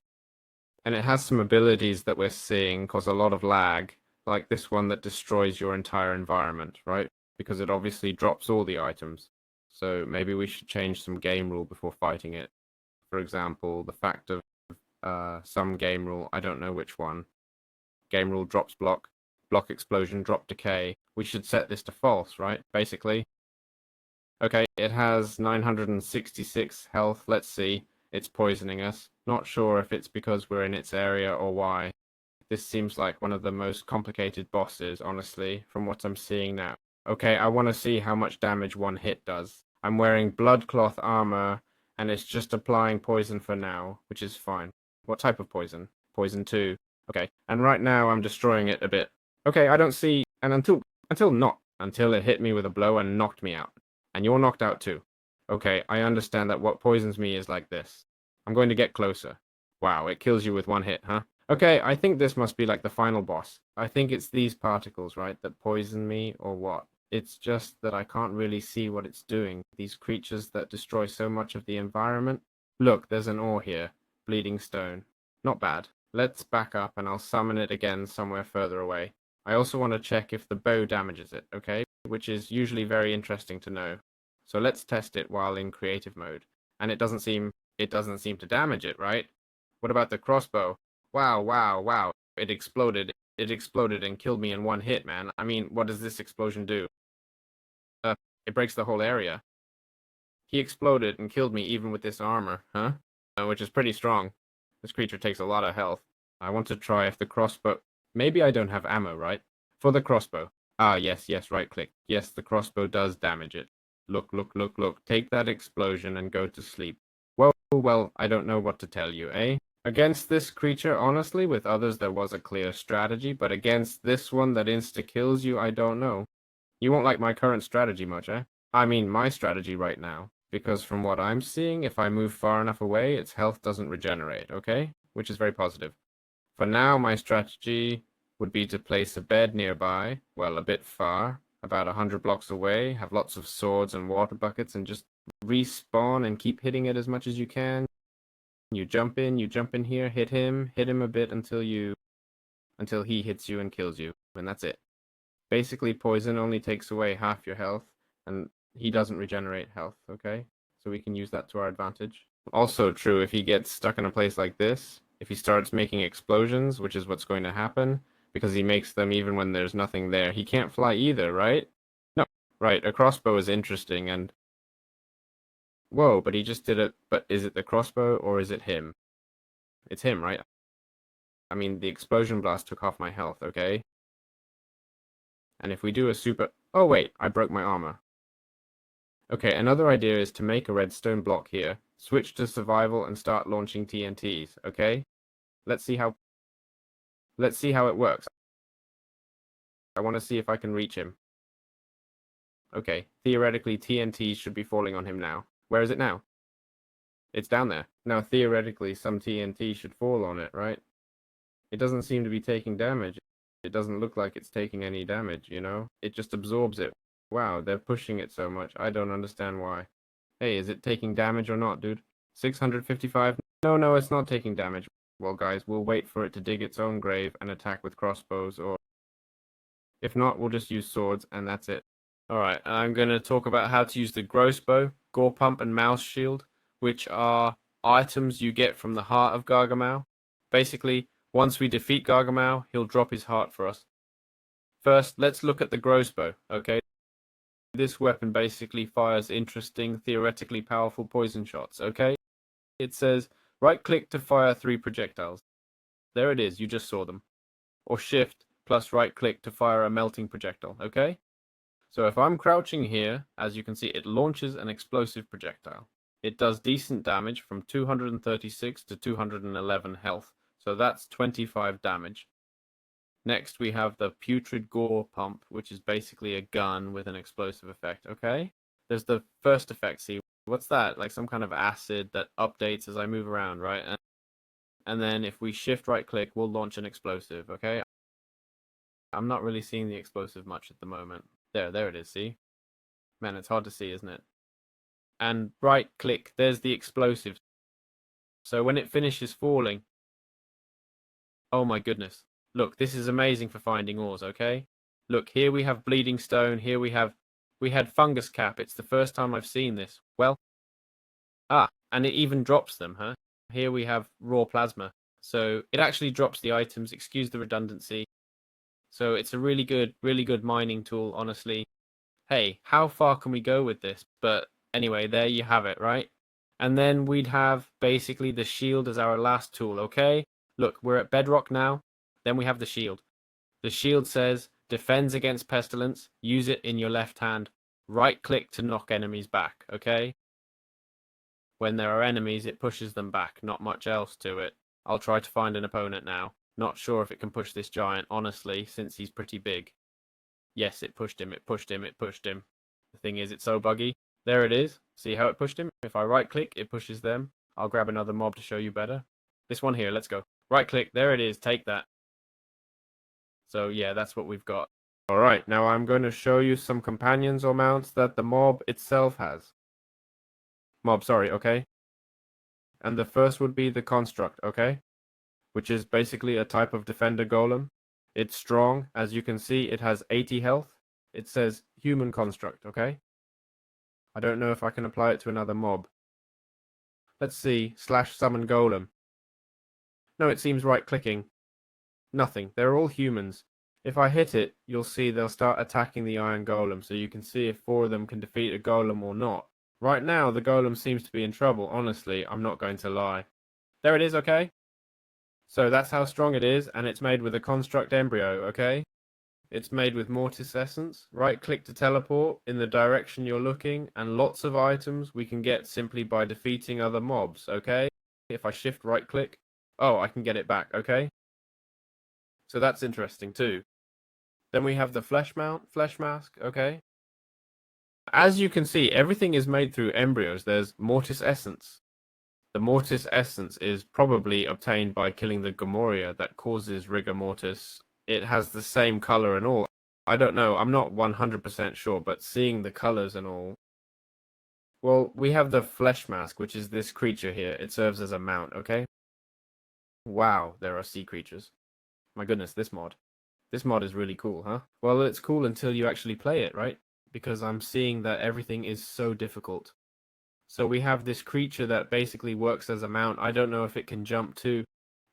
And it has some abilities that we're seeing cause a lot of lag, like this one that destroys your entire environment, right? Because it obviously drops all the items. So maybe we should change some game rule before fighting it. For example, the fact of some game rule, I don't know which one. Game rule drops block, block explosion, drop decay. We should set this to false, right? Basically. Okay, it has 966 health. Let's see. It's poisoning us. Not sure if it's because we're in its area or why. This seems like one of the most complicated bosses, honestly, from what I'm seeing now. Okay, I want to see how much damage one hit does. I'm wearing bloodcloth armor, and it's just applying poison for now, which is fine. What type of poison? Poison 2. Okay, and right now I'm destroying it a bit. Okay, I don't see... And until it hit me with a blow and knocked me out. And you're knocked out too. Okay, I understand that what poisons me is like this. I'm going to get closer. Wow, it kills you with one hit, huh? Okay, I think this must be like the final boss. I think it's these particles, right, that poison me, or what? It's just that I can't really see what it's doing. These creatures that destroy so much of the environment. Look, there's an ore here. Bleeding stone. Not bad. Let's back up and I'll summon it again somewhere further away. I also want to check if the bow damages it, okay? Which is usually very interesting to know. So let's test it while in creative mode. And it doesn't seem to damage it, right? What about the crossbow? Wow, wow, wow. It exploded. It exploded and killed me in one hit, man. I mean, what does this explosion do? It breaks the whole area. He exploded and killed me even with this armor, huh? Which is pretty strong. This creature takes a lot of health. I want to try if the crossbow... Maybe I don't have ammo, right? For the crossbow. Ah, yes, right click. Yes, the crossbow does damage it. Look, look, look, look. Take that explosion and go to sleep. Well, I don't know what to tell you, eh? Against this creature, honestly, with others there was a clear strategy, but against this one that insta-kills you, I don't know. You won't like my current strategy much, eh? I mean, my strategy right now. Because from what I'm seeing, if I move far enough away, its health doesn't regenerate, okay? Which is very positive. For now, my strategy would be to place a bed nearby, well, a bit far, about 100 blocks away, have lots of swords and water buckets, and just respawn and keep hitting it as much as you can. You jump in here, hit him a bit until he hits you and kills you, and that's it. Basically, poison only takes away half your health, and he doesn't regenerate health, okay? So we can use that to our advantage. Also true, if he gets stuck in a place like this, if he starts making explosions, which is what's going to happen, because he makes them even when there's nothing there, he can't fly either, right? No, right, a crossbow is interesting, and... Whoa, but he just did it. But is it the crossbow, or is it him? It's him, right? I mean, the explosion blast took off my health, okay? And if we do a super... Oh, wait, I broke my armor. Okay, another idea is to make a redstone block here, switch to survival, and start launching TNTs, okay? Let's see how it works. I want to see if I can reach him. Okay, theoretically TNTs should be falling on him now. Where is it now? It's down there. Now theoretically some TNT should fall on it, right? It doesn't seem to be taking damage. It doesn't look like it's taking any damage, you know? It just absorbs it. Wow, they're pushing it so much. I don't understand why. Hey, is it taking damage or not, dude? 655? No, it's not taking damage. Well, guys, we'll wait for it to dig its own grave and attack with crossbows, or... If not, we'll just use swords, and that's it. Alright, I'm going to talk about how to use the Gross Bow, Gore Pump, and Mouse Shield, which are items you get from the heart of GARGAMAW. Basically, once we defeat GARGAMAW, he'll drop his heart for us. First, let's look at the Gross Bow, okay? This weapon basically fires interesting, theoretically powerful poison shots, okay? It says, right-click to fire 3 projectiles. There it is, you just saw them. Or shift plus right-click to fire a melting projectile, okay? So if I'm crouching here, as you can see, it launches an explosive projectile. It does decent damage from 236 to 211 health, so that's 25 damage. Next, we have the Putrid Gore Pump, which is basically a gun with an explosive effect, okay? There's the first effect, see, what's that? Like some kind of acid that updates as I move around, right? And then if we shift right-click, we'll launch an explosive, okay? I'm not really seeing the explosive much at the moment. There it is, see? Man, it's hard to see, isn't it? And right-click, there's the explosive. So when it finishes falling, oh my goodness. Look, this is amazing for finding ores, okay? Look, here we have bleeding stone, here we had fungus cap. It's the first time I've seen this. Well, and it even drops them, huh? Here we have raw plasma. So it actually drops the items, excuse the redundancy. So it's a really good mining tool, honestly. Hey, how far can we go with this? But anyway, there you have it, right? And then we'd have basically the shield as our last tool, okay? Look, we're at bedrock now. Then we have the shield. The shield says, defends against pestilence, use it in your left hand. Right click to knock enemies back, okay? When there are enemies, it pushes them back, not much else to it. I'll try to find an opponent now. Not sure if it can push this giant, honestly, since he's pretty big. Yes, it pushed him, it pushed him, it pushed him. The thing is, it's so buggy. There it is. See how it pushed him? If I right click, it pushes them. I'll grab another mob to show you better. This one here, let's go. Right click, there it is, take that. So yeah, that's what we've got. Alright, now I'm going to show you some companions or mounts that the mob itself has. Sorry, okay? And the first would be the construct, okay? Which is basically a type of defender golem. It's strong. As you can see, it has 80 health. It says human construct, okay? I don't know if I can apply it to another mob. Let's see, /summon golem. No, it seems right-clicking. Nothing. They're all humans. If I hit it, you'll see they'll start attacking the iron golem, so you can see if 4 of them can defeat a golem or not. Right now, the golem seems to be in trouble, honestly, I'm not going to lie. There it is, okay? So that's how strong it is, and it's made with a construct embryo, okay? It's made with Mortis Essence. Right-click to teleport in the direction you're looking, and lots of items we can get simply by defeating other mobs, okay? If I shift right-click, oh, I can get it back, okay? So that's interesting too. Then we have the flesh mask, okay? As you can see, everything is made through embryos. There's Mortis Essence. The Mortis Essence is probably obtained by killing the GOMORIA that causes rigor mortis. It has the same color and all. I don't know, I'm not 100% sure, but seeing the colors and all. Well, we have the flesh mask, which is this creature here. It serves as a mount, okay? Wow, there are sea creatures. My goodness, this mod. This mod is really cool, huh? Well, it's cool until you actually play it, right? Because I'm seeing that everything is so difficult. So we have this creature that basically works as a mount. I don't know if it can jump too.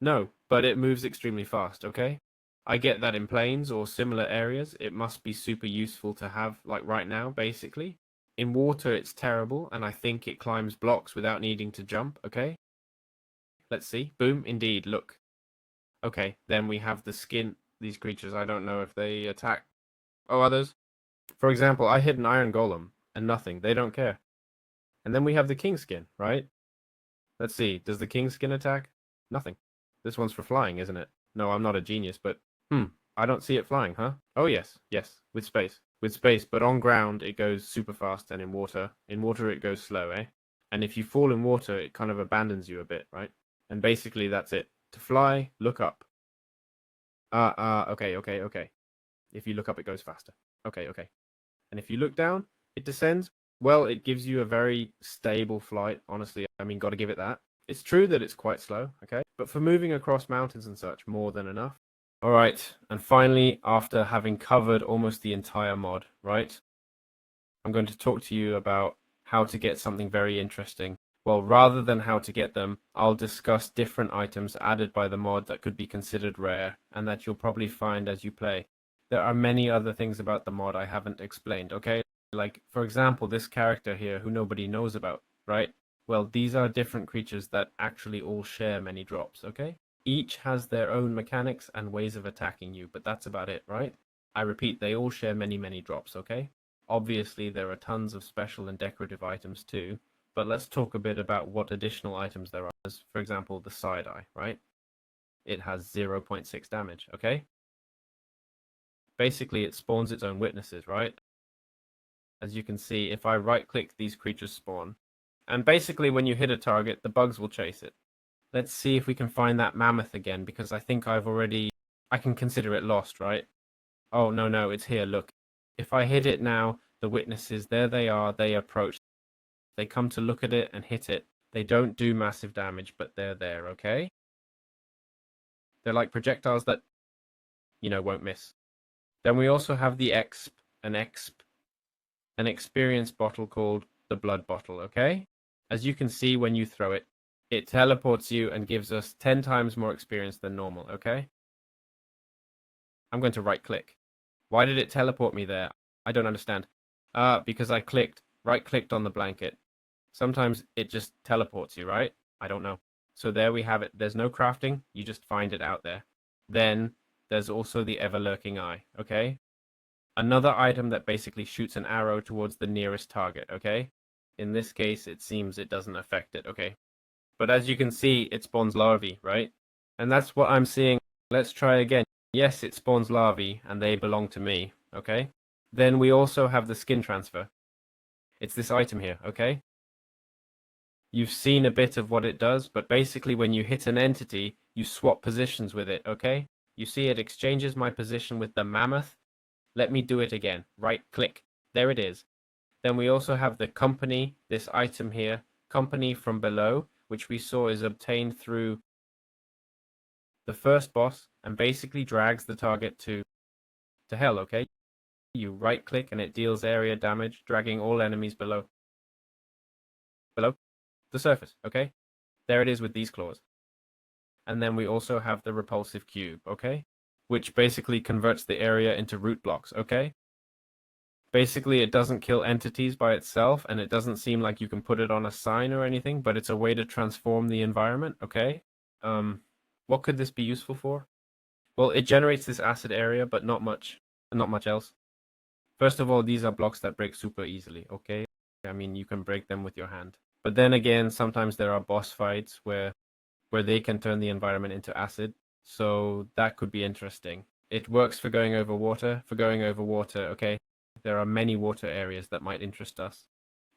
No, but it moves extremely fast, okay? I get that in plains or similar areas, it must be super useful to have, like right now, basically. In water, it's terrible, and I think it climbs blocks without needing to jump, okay? Let's see. Boom, indeed, look. Okay, then we have the skin. These creatures, I don't know if they attack. Oh, others? For example, I hit an iron golem, and nothing. They don't care. And then we have the king skin, right? Let's see, does the king skin attack? Nothing. This one's for flying, isn't it? No, I'm not a genius, but... I don't see it flying, huh? Oh, yes, with space. With space, but on ground it goes super fast, and in water it goes slow, eh? And if you fall in water, it kind of abandons you a bit, right? And basically that's it. To fly, look up. Okay. If you look up, it goes faster. Okay. And if you look down, it descends. Well, it gives you a very stable flight, honestly. I mean, gotta give it that. It's true that it's quite slow, okay? But for moving across mountains and such, more than enough. Alright, and finally, after having covered almost the entire mod, right? I'm going to talk to you about how to get something very interesting. Well, rather than how to get them, I'll discuss different items added by the mod that could be considered rare, and that you'll probably find as you play. There are many other things about the mod I haven't explained, okay? Like, for example, this character here who nobody knows about, right? Well, these are different creatures that actually all share many drops, okay? Each has their own mechanics and ways of attacking you, but that's about it, right? I repeat, they all share many, many drops, okay? Obviously, there are tons of special and decorative items too, but let's talk a bit about what additional items there are. As, for example, the side eye, right? It has 0.6 damage, okay? Basically, it spawns its own witnesses, right? As you can see, if I right-click, these creatures spawn. And basically, when you hit a target, the bugs will chase it. Let's see if we can find that mammoth again, because I think I can consider it lost, right? Oh, no, it's here, look. If I hit it now, the witnesses, there they are, they approach. They come to look at it and hit it. They don't do massive damage, but they're there, okay? They're like projectiles that, won't miss. Then we also have the an experience bottle called the blood bottle, okay? As you can see when you throw it, it teleports you and gives us 10 times more experience than normal, okay? I'm going to right click. Why did it teleport me there? I don't understand. Because I right-clicked on the blanket. Sometimes it just teleports you, right? I don't know. So there we have it. There's no crafting. You just find it out there. Then there's also the ever-lurking eye, okay? Another item that basically shoots an arrow towards the nearest target, okay? In this case, it seems it doesn't affect it, okay? But as you can see, it spawns larvae, right? And that's what I'm seeing. Let's try again. Yes, it spawns larvae, and they belong to me, okay? Then we also have the skin transfer. It's this item here, okay? You've seen a bit of what it does, but basically when you hit an entity, you swap positions with it, okay? You see it exchanges my position with the mammoth. Let me do it again. Right click. There it is. Then we also have the company, this item here, company from below, which we saw is obtained through the first boss and basically drags the target to hell, okay? You right click and it deals area damage, dragging all enemies below the surface, okay? There it is with these claws. And then we also have the repulsive cube, okay? Which basically converts the area into root blocks, okay? Basically, it doesn't kill entities by itself, and it doesn't seem like you can put it on a sign or anything, but it's a way to transform the environment, okay? What could this be useful for? Well, it generates this acid area, but not much else. First of all, these are blocks that break super easily, okay? I mean, you can break them with your hand. But then again, sometimes there are boss fights where they can turn the environment into acid, so that could be interesting. It works for going over water. Okay? There are many water areas that might interest us.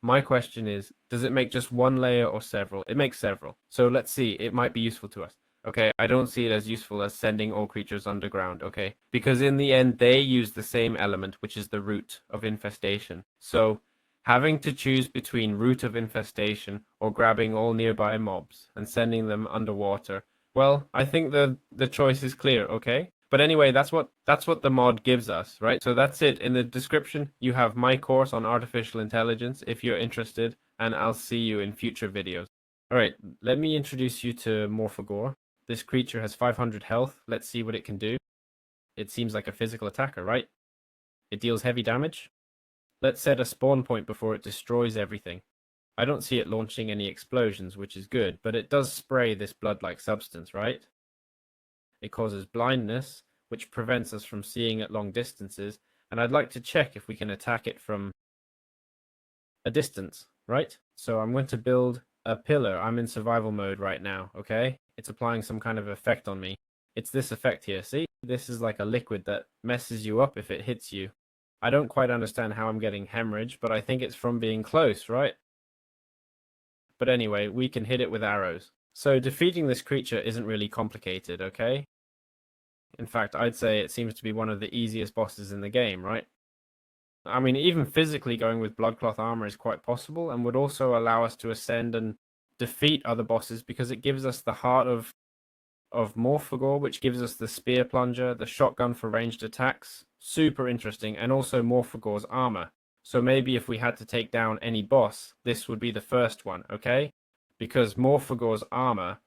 My question is, does it make just one layer or several? It makes several. So let's see, it might be useful to us. Okay, I don't see it as useful as sending all creatures underground, okay? Because in the end, they use the same element, which is the root of infestation. So having to choose between root of infestation or grabbing all nearby mobs and sending them underwater, well, I think the choice is clear, okay? But anyway, that's what the mod gives us, right? So that's it. In the description, you have my course on artificial intelligence if you're interested, and I'll see you in future videos. All right, let me introduce you to MORPHEGOR. This creature has 500 health. Let's see what it can do. It seems like a physical attacker, right? It deals heavy damage. Let's set a spawn point before it destroys everything. I don't see it launching any explosions, which is good, but it does spray this blood-like substance, right? It causes blindness, which prevents us from seeing at long distances, and I'd like to check if we can attack it from a distance, right? So I'm going to build a pillar. I'm in survival mode right now, okay? It's applying some kind of effect on me. It's this effect here, see? This is like a liquid that messes you up if it hits you. I don't quite understand how I'm getting hemorrhage, but I think it's from being close, right? But anyway, we can hit it with arrows. So defeating this creature isn't really complicated, okay? In fact, I'd say it seems to be one of the easiest bosses in the game, right? I mean, even physically going with Bloodcloth armor is quite possible and would also allow us to ascend and defeat other bosses because it gives us the heart of MORPHEGOR, which gives us the spear plunger, the shotgun for ranged attacks. Super interesting, and also MORPHEGOR's armor. So maybe if we had to take down any boss, this would be the first one, okay? Because MORPHEGOR's armor,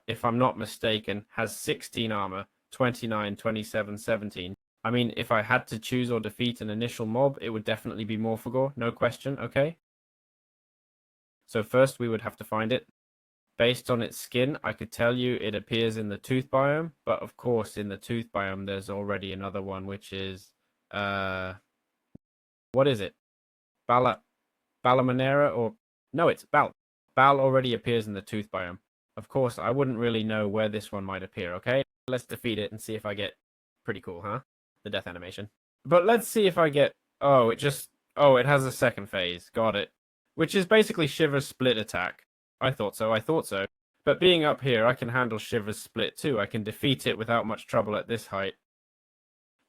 if I'm not mistaken, has 16 armor, 29, 27, 17. I mean, if I had to choose or defeat an initial mob, it would definitely be MORPHEGOR, no question, okay? So first we would have to find it. Based on its skin, I could tell you it appears in the tooth biome, but of course in the tooth biome there's already another one, which is, what is it? Balamonera, or, no, it's BAAL. BAAL already appears in the tooth biome. Of course, I wouldn't really know where this one might appear, okay? Let's defeat it and see if I get pretty cool, huh? The death animation. But let's see if I get, oh, it has a second phase, got it. Which is basically Shiver's split attack. I thought so. But being up here, I can handle Shiver's split too. I can defeat it without much trouble at this height.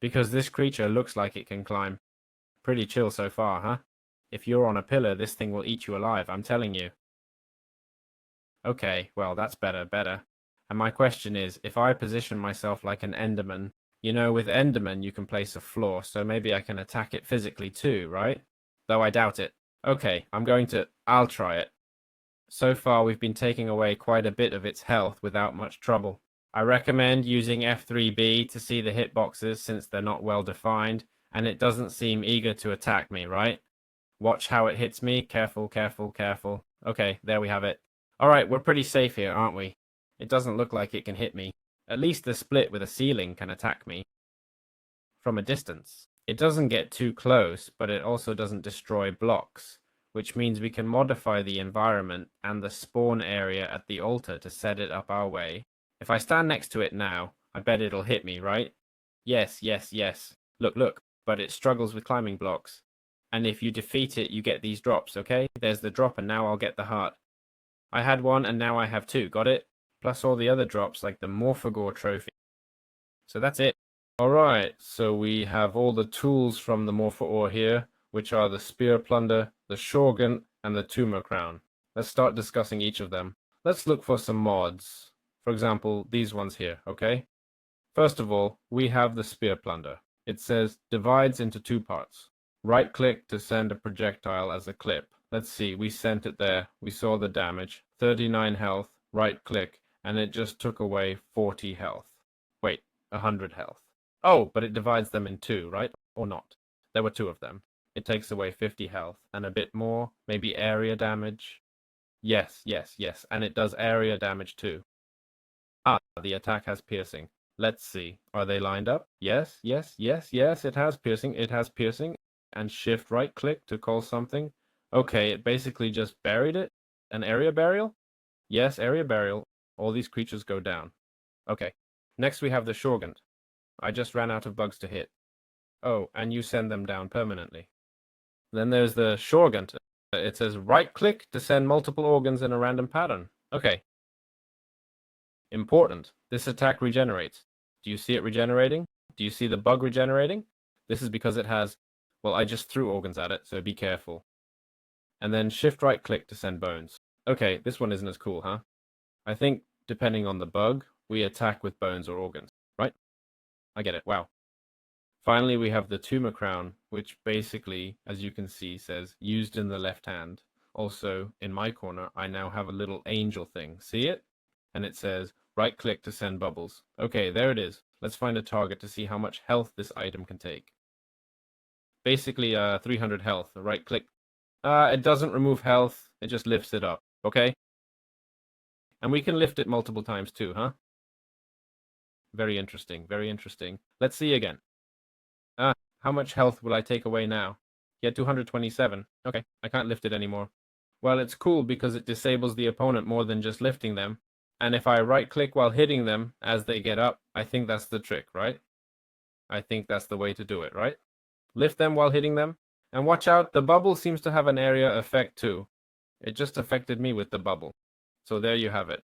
Because this creature looks like it can climb. Pretty chill so far, huh? If you're on a pillar, this thing will eat you alive, I'm telling you. Okay, well, that's better. And my question is, if I position myself like an Enderman, you know, with Enderman you can place a floor, so maybe I can attack it physically too, right? Though I doubt it. Okay, I'll try it. So far we've been taking away quite a bit of its health without much trouble. I recommend using F3B to see the hitboxes since they're not well defined, and it doesn't seem eager to attack me, right? Watch how it hits me. Careful. Okay, there we have it. Alright, we're pretty safe here, aren't we? It doesn't look like it can hit me. At least the split with a ceiling can attack me. From a distance. It doesn't get too close, but it also doesn't destroy blocks, which means we can modify the environment and the spawn area at the altar to set it up our way. If I stand next to it now, I bet it'll hit me, right? Yes. Look, but it struggles with climbing blocks. And if you defeat it, you get these drops, okay? There's the drop, and now I'll get the heart. I had one, and now I have two, got it? Plus all the other drops, like the MORPHEGOR trophy. So that's it. Alright, so we have all the tools from the MORPHEGOR here, which are the SPEARPLUNDER, the SHORGAN, and the TUMOR crown. Let's start discussing each of them. Let's look for some mods. For example, these ones here, okay? First of all, we have the SPEARPLUNDER. It says, divides into two parts. Right-click to send a projectile as a clip. Let's see, we sent it there. We saw the damage. 39 health, right-click, and it just took away 40 health. Wait, 100 health. Oh, but it divides them in two, right? Or not? There were two of them. It takes away 50 health, and a bit more, maybe area damage. Yes, and it does area damage too. Ah, the attack has piercing. Let's see, are they lined up? Yes, it has piercing, and shift right-click to call something. Okay, it basically just buried it. An area burial? Yes, area burial. All these creatures go down. Okay, next we have the Shogun. I just ran out of bugs to hit. Oh, and you send them down permanently. Then there's the Shogun. It says right-click to send multiple organs in a random pattern. Okay. Important. This attack regenerates. Do you see it regenerating? Do you see the bug regenerating? This is because it has... Well, I just threw organs at it, so be careful. And then shift right-click to send bones. Okay, this one isn't as cool, huh? I think, depending on the bug, we attack with bones or organs, right? I get it, wow. Finally, we have the TUMOR crown, which basically, as you can see, says used in the left hand. Also, in my corner, I now have a little angel thing. See it? And it says right-click to send bubbles. Okay, there it is. Let's find a target to see how much health this item can take. Basically, 300 health. Right-click. It doesn't remove health. It just lifts it up. Okay? And we can lift it multiple times too, huh? Very interesting. Let's see again. How much health will I take away now? Yeah, 227. Okay, I can't lift it anymore. Well, it's cool because it disables the opponent more than just lifting them. And if I right-click while hitting them as they get up, I think that's the trick, right? I think that's the way to do it, right? Lift them while hitting them. And watch out, the bubble seems to have an area effect too. It just affected me with the bubble. So there you have it.